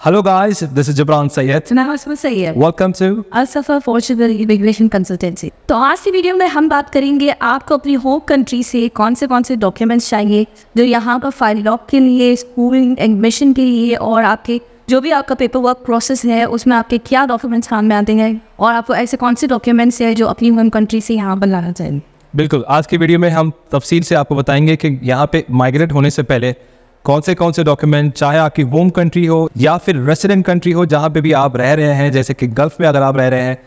Hello guys, this is Jibran Syed. Namaste Syed. Welcome to Al-Safa Portugal Immigration Consultancy। तो आज की video में हम बात करेंगे आपको अपनी होम कंट्री से कौन से डॉक्यूमेंट्स चाहिए जो यहाँ पर फाइल लॉक के लिए, स्कूल एडमिशन के लिए और आपके जो भी आपका पेपर वर्क प्रोसेस है उसमें आपके क्या डॉक्यूमेंट्स काम में आते हैं और आपको ऐसे कौन से डॉक्यूमेंट्स है जो अपनी होम कंट्री से यहाँ पर लाना चाहिए। बिल्कुल, आज की वीडियो में हम तफसील से आपको बताएंगे कि यहाँ पे माइग्रेट होने से पहले कौन से डॉक्यूमेंट, चाहे आपकी होम कंट्री हो या फिर रेसिडेंट कंट्री हो जहाँ पे भी आप रह रहे हैं, जैसे कि गल्फ में अगर आप रह रहे हैं,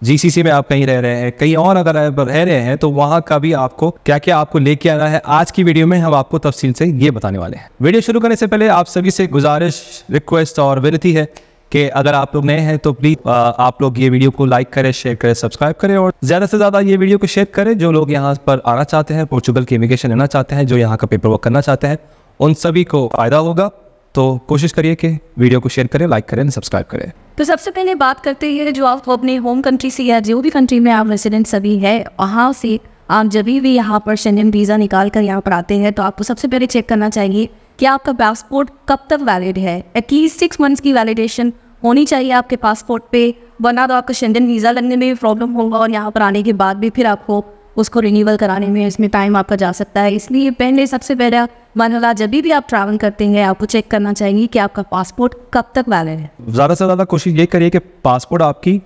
जीसीसी में आप कहीं रह रहे हैं, कहीं और अगर आप रह रहे हैं तो वहाँ का भी आपको क्या क्या आपको लेके आना है। आज की वीडियो में हम आपको तफसील से ये बताने वाले हैं। वीडियो शुरू करने से पहले आप सभी से गुजारिश, रिक्वेस्ट और विनती है कि अगर आप लोग नए हैं तो प्लीज़ आप लोग ये वीडियो को लाइक करें, शेयर करें, सब्सक्राइब करें और ज़्यादा से ज़्यादा ये वीडियो को शेयर करें। जो लोग यहाँ पर आना चाहते हैं, पोर्चुगल की इमिग्रेशन लेना चाहते हैं, जो यहाँ का पेपर वर्क करना चाहते हैं, उन सभी को फ़ायदा होगा। तो कोशिश करिए कि वीडियो को शेयर करें, लाइक करें, सब्सक्राइब करें। तो सबसे पहले बात करते हैं जो आप अपने होम कंट्री से या जो भी कंट्री में आप रेसिडेंट सभी है वहाँ से आप जब भी यहाँ पर शेंजन वीज़ा निकाल कर यहाँ पर आते हैं तो आपको सबसे पहले चेक करना चाहिए कि आपका पासपोर्ट कब तक वैलिड है। एटलीस्ट 6 मंथ्स की वैलिडेशन होनी चाहिए आपके पासपोर्ट पे, वरना तो आपका शेंजन वीज़ा लगने में भी प्रॉब्लम होगा और यहाँ पर आने के बाद भी फिर आपको उसको रिन्यूअल कराने में इसमें टाइम आपका जा सकता है। इसलिए पहले सबसे पहला मरहला जब भी आप ट्रैवल करते हैं आपको चेक करना चाहिए कि आपका पासपोर्ट कब तक वैलिड है। ज़्यादा से ज़्यादा कोशिश ये करिए कि पासपोर्ट आपकी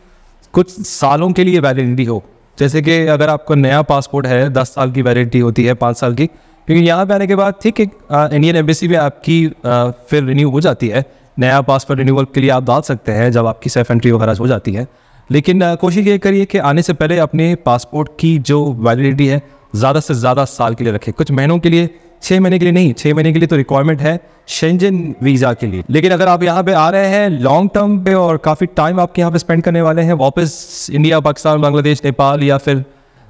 कुछ सालों के लिए वैलिडिटी हो। जैसे कि अगर आपको नया पासपोर्ट है 10 साल की वैलिडिटी होती है, 5 साल की, क्योंकि यहाँ पे आने के बाद ठीक है इंडियन एम्बेसी में आपकी फिर रिन्यू हो जाती है। नया पासपोर्ट रिन्यूअल के लिए आप डाल सकते हैं जब आपकी सेफ एंट्री वगैरह हो जाती है। लेकिन कोशिश ये करिए कि आने से पहले अपने पासपोर्ट की जो वैलिडिटी है ज़्यादा से ज़्यादा साल के लिए रखें। कुछ महीनों के लिए, 6 महीने के लिए नहीं, 6 महीने के लिए तो रिक्वायरमेंट है शेंजन वीज़ा के लिए। लेकिन अगर आप यहाँ पे आ रहे हैं लॉन्ग टर्म पे और काफ़ी टाइम आपके यहाँ पे स्पेंड करने वाले हैं, वापस इंडिया, पाकिस्तान, बांग्लादेश, नेपाल या फिर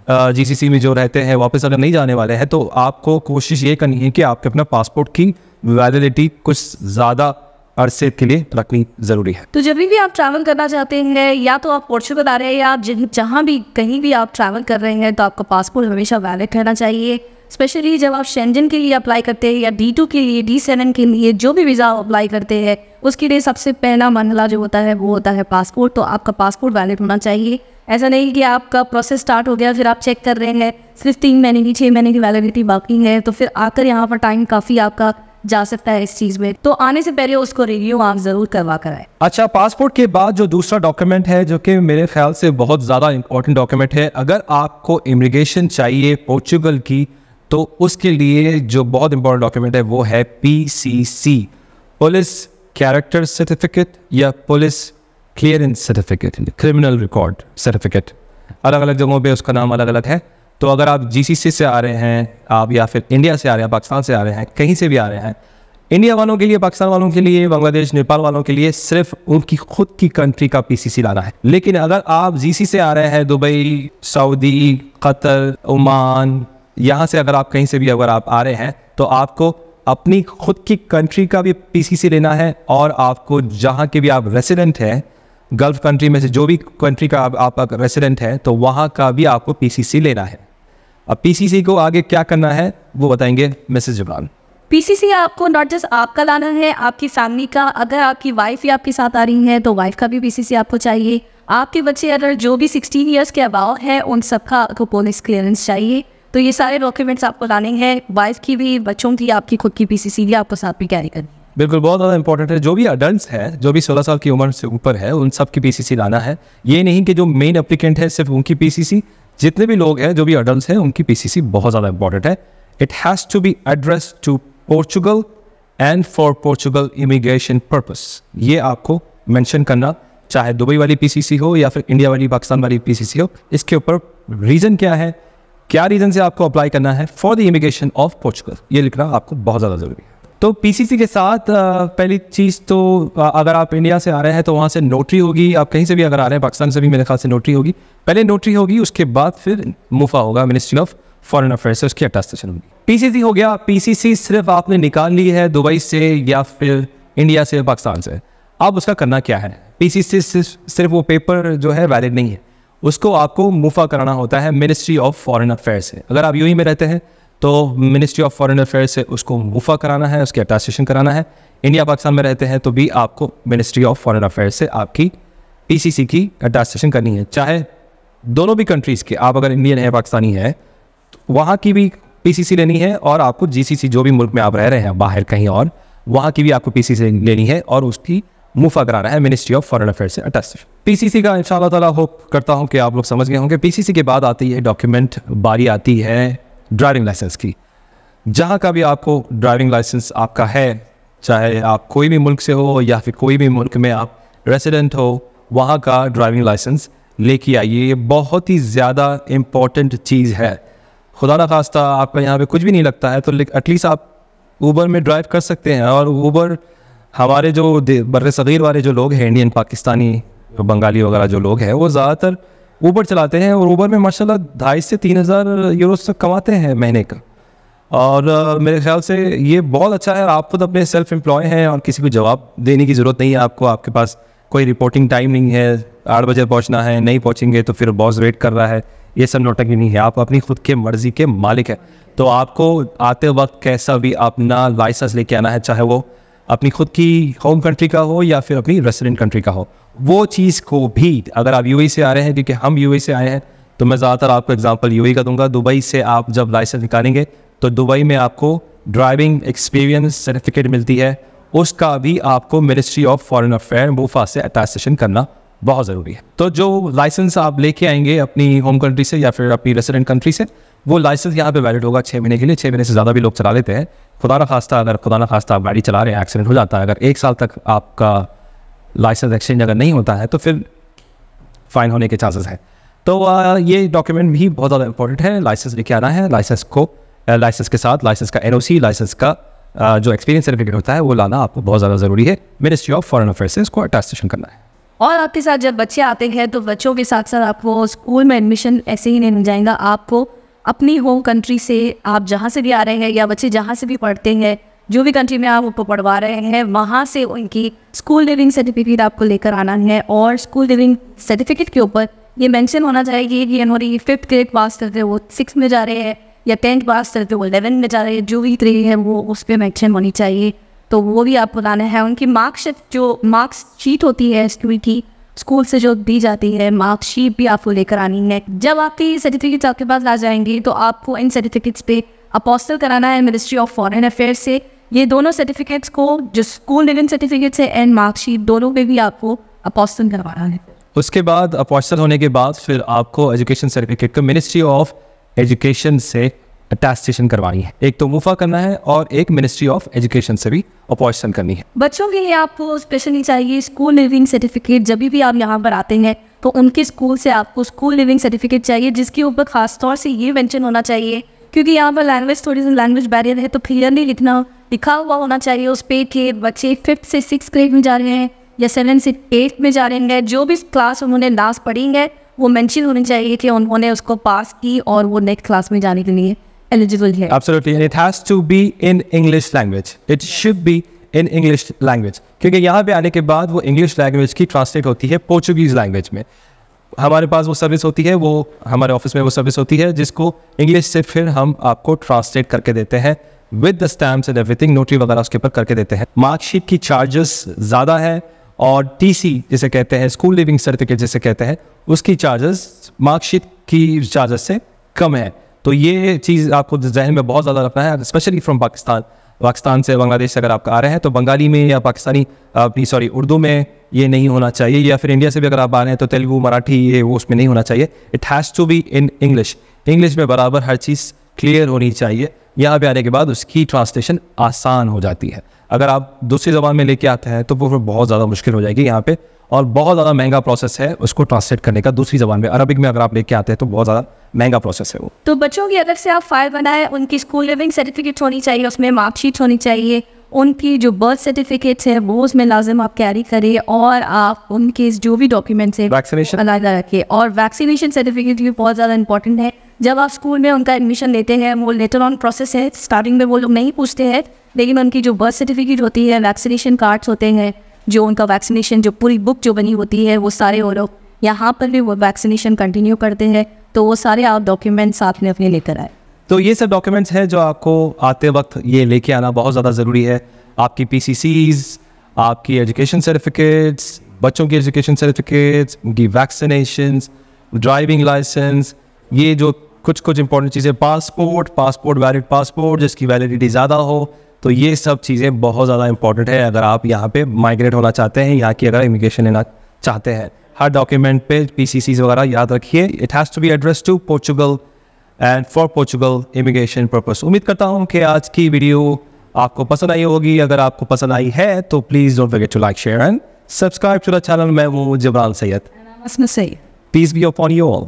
जीसीसी में जो रहते हैं वापस अगर नहीं जाने वाले हैं, तो आपको कोशिश ये करनी है कि आपके अपना पासपोर्ट की वैलिडिटी कुछ ज़्यादा अरसे के लिए रखनी ज़रूरी है। तो जब भी आप ट्रैवल करना चाहते हैं या तो आप पोर्चुगल आ रहे हैं या जहाँ भी कहीं भी आप ट्रैवल कर रहे हैं तो आपका पासपोर्ट हमेशा वैलिड रहना चाहिए। स्पेशली जब आप शेंजन के लिए अप्लाई करते हैं या D2 के लिए, D7 के लिए, जो भी वीज़ा आप अप्लाई करते हैं उसके लिए सबसे पहला मरहला जो होता है वो होता है पासपोर्ट। तो आपका पासपोर्ट वैलिड होना चाहिए। ऐसा नहीं कि आपका प्रोसेस स्टार्ट हो गया फिर आप चेक कर रहे हैं सिर्फ 3 महीने की, 6 महीने की वैलिडिटी बाकी है, तो फिर आकर यहाँ पर टाइम काफ़ी आपका जा सकता है इस चीज़ में। तो आने से पहले उसको रिव्यू आप ज़रूर करवा कर आए। अच्छा, पासपोर्ट के बाद जो दूसरा डॉक्यूमेंट है जो कि मेरे ख्याल से बहुत ज़्यादा इंपॉर्टेंट डॉक्यूमेंट है, अगर आपको इमिग्रेशन चाहिए पोर्चुगल की तो उसके लिए जो बहुत इंपॉर्टेंट डॉक्यूमेंट है वो है PCC, पुलिस कैरेक्टर सर्टिफिकेट या police clearance certificate, criminal record certificate. अलग अलग जगहों पे उसका नाम अलग अलग है। तो अगर आप जीसीसी से आ रहे हैं आप या फिर इंडिया से आ रहे हैं, पाकिस्तान से आ रहे हैं, कहीं से भी आ रहे हैं, इंडिया वालों के लिए, पाकिस्तान वालों के लिए, बांग्लादेश, नेपाल वालों के लिए सिर्फ उनकी खुद की कंट्री का PCC लाना है। लेकिन अगर आप जीसी से आ रहे हैं, दुबई, सऊदी, कतर, ओमान, यहाँ से अगर आप कहीं से भी अगर आप आ रहे हैं तो आपको अपनी खुद की कंट्री का भी PCC लेना है और आपको जहाँ के भी आप रेसिडेंट हैं, गल्फ कंट्री में से जो भी कंट्री का आप रेसिडेंट है तो वहाँ का भी आपको PCC लेना है। अब PCC को आगे क्या करना है वो बताएंगे मिसेस जिब्रान। PCC आपको नॉट जस्ट आपका लाना है, आपकी फैमिली का। अगर आपकी वाइफ ही आपके साथ आ रही है तो वाइफ का भी PCC आपको चाहिए। आपके बच्चे अगर जो भी 16 ईयर्स के अबाव है उन सबका आपको पुलिस क्लियरेंस चाहिए। तो ये सारे डॉक्यूमेंट्स आपको लाने हैं, वाइफ की भी, बच्चों की, आपकी खुद की PCC भी आपको साथ में कैरी करनी है। बिल्कुल, बहुत ज़्यादा इंपॉर्टेंट है। जो भी अडल्ट है, जो भी 16 साल की उम्र से ऊपर है, उन सब की PCC लाना है। ये नहीं कि जो मेन एप्लीकेंट है सिर्फ उनकी PCC, जितने भी लोग हैं जो भी अडल्ट हैं उनकी PCC बहुत ज़्यादा इंपॉर्टेंट है। It has to be address to Portugal and for Portugal immigration purpose. ये आपको मेंशन करना, चाहे दुबई वाली PCC हो या फिर इंडिया वाली, पाकिस्तान वाली PCC हो। इसके ऊपर रीज़न क्या है, क्या रीज़न से आपको अप्लाई करना है for the immigration of Portugal, ये लिखना आपको बहुत ज़्यादा ज़रूरी है। तो PCC के साथ पहली चीज़ तो अगर आप इंडिया से आ रहे हैं तो वहाँ से नोटरी होगी। आप कहीं से भी अगर आ रहे हैं, पाकिस्तान से भी मेरे ख्याल से नोटरी होगी। पहले नोटरी होगी, उसके बाद फिर मुफा होगा, मिनिस्ट्री ऑफ फॉरेन अफेयर्स से उसकी अटेस्टेशन होगी। PCC हो गया। PCC सिर्फ आपने निकाल ली है दुबई से या फिर इंडिया से, पाकिस्तान से। अब उसका करना क्या है? PCC सिर्फ वो पेपर जो है वैलिड नहीं है, उसको आपको मुफा कराना होता है मिनिस्ट्री ऑफ फॉरेन अफेयर्स से। अगर आप यूएई में रहते हैं तो मिनिस्ट्री ऑफ फॉरेन अफेयर्स से उसको मुफा कराना है, उसकी अटेस्टेशन कराना है। इंडिया पाकिस्तान में रहते हैं तो भी आपको मिनिस्ट्री ऑफ फॉरेन अफेयर्स से आपकी PCC की अटेस्टेशन करनी है। चाहे दोनों भी कंट्रीज़ के, आप अगर इंडियन है पाकिस्तानी है तो वहाँ की भी PCC लेनी है, और आपको GCC जो भी मुल्क में आप रह रहे हैं बाहर कहीं और, वहाँ की भी आपको PCC लेनी है और उसकी मुफा कराना है मिनिस्ट्री ऑफ फॉरेन अफेयर्स से अटेस्टेशन। PCC का इंशाअल्लाह ताला होप करता हूँ कि आप लोग समझ गए होंगे। PCC के बाद आती है डॉक्यूमेंट, बारी आती है ड्राइविंग लाइसेंस की। जहाँ का भी आपको ड्राइविंग लाइसेंस आपका है, चाहे आप कोई भी मुल्क से हो या फिर कोई भी मुल्क में आप रेसिडेंट हो, वहाँ का ड्राइविंग लाइसेंस लेके आइए। ये बहुत ही ज़्यादा इम्पॉर्टेंट चीज़ है। खुदा ना खास्ता आपका यहाँ पे कुछ भी नहीं लगता है तो एटलीस्ट आप ऊबर में ड्राइव कर सकते हैं। और ऊबर हमारे जो बर्रे सगीर वाले जो लोग हैं, इंडियन, पाकिस्तानी, बंगाली वगैरह जो लोग हैं, वो ज़्यादातर ऊबर चलाते हैं और ऊबर में माशाल्लाह 2,500 से 3,000 यूरो तक कमाते हैं महीने का। और मेरे ख्याल से ये बहुत अच्छा है। आप खुद अपने सेल्फ एम्प्लॉय हैं और किसी को जवाब देने की ज़रूरत नहीं है आपको। आपके पास कोई रिपोर्टिंग टाइम नहीं है, 8 बजे पहुंचना है, नहीं पहुंचेंगे तो फिर बॉस वेट कर रहा है, ये सब नौटंकी नहीं है। आप अपनी खुद के मर्ज़ी के मालिक हैं। तो आपको आते वक्त कैसा भी अपना लाइसेंस लेके आना है, चाहे वो अपनी खुद की होम कंट्री का हो या फिर अपनी रेसिडेंट कंट्री का हो। वो चीज़ को भी, अगर आप UAE से आ रहे हैं, क्योंकि हम UAE से आए हैं तो मैं ज़्यादातर आपको एग्जांपल UAE का दूंगा। दुबई से आप जब लाइसेंस निकालेंगे तो दुबई में आपको ड्राइविंग एक्सपीरियंस सर्टिफिकेट मिलती है, उसका भी आपको मिनिस्ट्री ऑफ फॉरेन अफेयर मुफा से अटेस्टेशन करना बहुत ज़रूरी है। तो जो लाइसेंस आप लेके आएंगे अपनी होम कंट्री से या फिर अपनी रेसिडेंट कंट्री से, वो लाइसेंस यहाँ पे वैलिड होगा 6 महीने के लिए। 6 महीने से ज़्यादा भी लोग चला लेते हैं। खुदा ना खास्ता आप गाड़ी चला रहे हैं, एक्सीडेंट हो जाता है, अगर 1 साल तक आपका लाइसेंस एक्सचेंज अगर नहीं होता है तो फिर फ़ाइन होने के चांसेस हैं। तो ये डॉक्यूमेंट भी बहुत ज़्यादा इंपॉर्टेंट है। लाइसेंस लेके आना है, लाइसेंस के साथ लाइसेंस का NOC, लाइसेंस का जो एक्सपीरियंस सर्टिफिकेट होता है वो लाना आपको बहुत ज़्यादा ज़रूरी है। मिनिस्ट्री ऑफ फॉरेन अफेयर्स से इसको अटेस्टेशन करना है। और आपके साथ जब बच्चे आते हैं तो बच्चों के साथ साथ आपको स्कूल में एडमिशन ऐसे ही नहीं मिल जाएगा। आपको अपनी होम कंट्री से, आप जहाँ से भी आ रहे हैं या बच्चे जहाँ से भी पढ़ते हैं, जो भी कंट्री में आप उनको पढ़वा रहे हैं, वहाँ से उनकी स्कूल लिविंग सर्टिफिकेट आपको लेकर आना है। और स्कूल लिविंग सर्टिफिकेट के ऊपर ये मेंशन होना चाहिए कि इन्होंने 5th ग्रेड पास करते हैं वो 6 में जा रहे हैं, या 10th पास करते वो 11 में जा रहे हैं। जो भी ग्रेड है वो उस पर मेंशन होनी चाहिए, तो वो भी आपको लाना है। उनकी मार्क्सशीट होती है स्कूल की, स्कूल से जो दी जाती है, मार्कशीट भी आपको लेकर आनी है। जब आपकी सर्टिफिकेट्स आपके पास आ जाएंगी तो आपको इन सर्टिफिकेट्स पे अपोस्टल कराना है मिनिस्ट्री ऑफ फॉरेन अफेयर्स से। ये दोनों सर्टिफिकेट्स को, जो स्कूल लिविंग सर्टिफिकेट्स है एंड मार्कशीट, दोनों पे भी आपको अपोस्टल करवाना है। उसके बाद अपोस्टल होने के बाद फिर आपको एजुकेशन सर्टिफिकेट को मिनिस्ट्री ऑफ एजुकेशन से अटेस्टेशन करवानी है। एक तो मुफा करना है और एक मिनिस्ट्री ऑफ एजुकेशन से भी अपोस्टल करनी है। बच्चों के लिए आपको स्पेशली चाहिए स्कूल लिविंग सर्टिफिकेट। जब भी आप यहाँ पर आते हैं तो उनके स्कूल से आपको स्कूल लिविंग सर्टिफिकेट चाहिए, जिसके ऊपर खास तौर से ये मेंशन होना चाहिए, क्योंकि यहाँ पर थोड़ी सी लैंग्वेज बैरियर है, तो क्लियरली लिखा हुआ होना चाहिए उस पे कि बच्चे 5th से 6th ग्रेड में जा रहे हैं या 7th से 8th में जा रहे हैं। जो भी क्लास उन्होंने लास्ट पढ़ी है वो मेंशन होनी चाहिए कि उन्होंने उसको पास की और वो नेक्स्ट क्लास में जाने के लिए eligible है। Absolutely, and it has to be in English language. It should be in English language. क्योंकि यहाँ पे आने के बाद वो इंग्लिश लैंग्वेज की ट्रांसलेट होती है पोर्चुगीज़ लैंग्वेज में। हमारे पास वो सर्विस होती है, वो हमारे ऑफिस में वो सर्विस होती है जिसको इंग्लिश से फिर हम आपको ट्रांसलेट करके देते हैं with the stamps and everything, notary वगैरह उसके ऊपर करके देते हैं। मार्कशीट की चार्जेस ज़्यादा है और TC जिसे कहते हैं, स्कूल लिविंग सर्टिफिकेट जिसे कहते हैं, उसकी चार्जेस मार्कशीट की चार्जेस से कम है। तो ये चीज़ आपको जहन में बहुत ज़्यादा रखना है, स्पेशली फ्रॉम पाकिस्तान से, बांग्लादेश से अगर आप आ रहे हैं तो बंगाली में या उर्दू में ये नहीं होना चाहिए, या फिर इंडिया से भी अगर आप आ रहे हैं तो तेलुगु, मराठी, ये वो उसमें नहीं होना चाहिए। It has to be in English. English में बराबर हर चीज़ क्लियर होनी चाहिए। यहाँ पे आने के बाद उसकी ट्रांसलेशन आसान हो जाती है। अगर आप दूसरी ज़बान में लेके आते हैं तो वो बहुत ज़्यादा मुश्किल हो जाएगी यहाँ पे, और बहुत ज़्यादा महंगा प्रोसेस है उसको ट्रांसलेट करने का दूसरी ज़बान में। अरबिक में अगर आप लेके आते हैं तो बहुत ज़्यादा महंगा प्रोसेस है वो। तो बच्चों की अलग से आप फाइल बनाए, उनकी स्कूल लिविंग सर्टिफिकेट होनी चाहिए, उसमें मार्कशीट होनी चाहिए, उनकी जो बर्थ सर्टिफिकेट्स है वो उसमें लाजिम आप कैरी करें, और आप उनके जो भी डॉक्यूमेंट्स है वैक्सीनेशन अलग रखिए। और वैक्सीनेशन सर्टिफिकेट भी बहुत ज़्यादा इंपॉर्टेंट है। जब आप स्कूल में उनका एडमिशन लेते हैं, वो लेटर ऑन प्रोसेस है, स्टार्टिंग में वो लोग नहीं पूछते हैं, लेकिन उनकी जो बर्थ सर्टिफिकेट होती है, वैक्सीनेशन कार्ड्स होते हैं, जो उनका वैक्सीनेशन जो पूरी बुक जो बनी होती है, वो सारे वो लोग यहाँ पर भी वो वैक्सीनेशन कंटिन्यू करते हैं। तो वो सारे आप डॉक्यूमेंट साथ में अपने लेकर आए। तो ये सब डॉक्यूमेंट्स हैं जो आपको आते वक्त ये लेके आना बहुत ज़्यादा ज़रूरी है। आपकी PCCs, आपकी एजुकेशन सर्टिफिकेट्स, बच्चों की एजुकेशन सर्टिफिकेट्स, उनकी वैक्सीनेशंस, ड्राइविंग लाइसेंस, ये जो कुछ इंपॉर्टेंट चीज़ें, पासपोर्ट वैलिड पासपोर्ट जिसकी वैलिडिटी ज़्यादा हो, तो ये सब चीज़ें बहुत ज़्यादा इंपॉर्टेंट है अगर आप यहाँ पे माइग्रेट होना चाहते हैं, यहाँ की अगर इमिग्रेशन लेना चाहते हैं। हर डॉक्यूमेंट पे PCCs वगैरह याद रखिए। It has to be address to Portugal and for Portugal immigration purpose. उम्मीद करता हूँ कि आज की वीडियो आपको पसंद आई होगी। अगर आपको पसंद आई है तो please don't forget to like, share and subscribe to the channel. मैं हूँ Jibran Syed. Say. Peace be upon you all.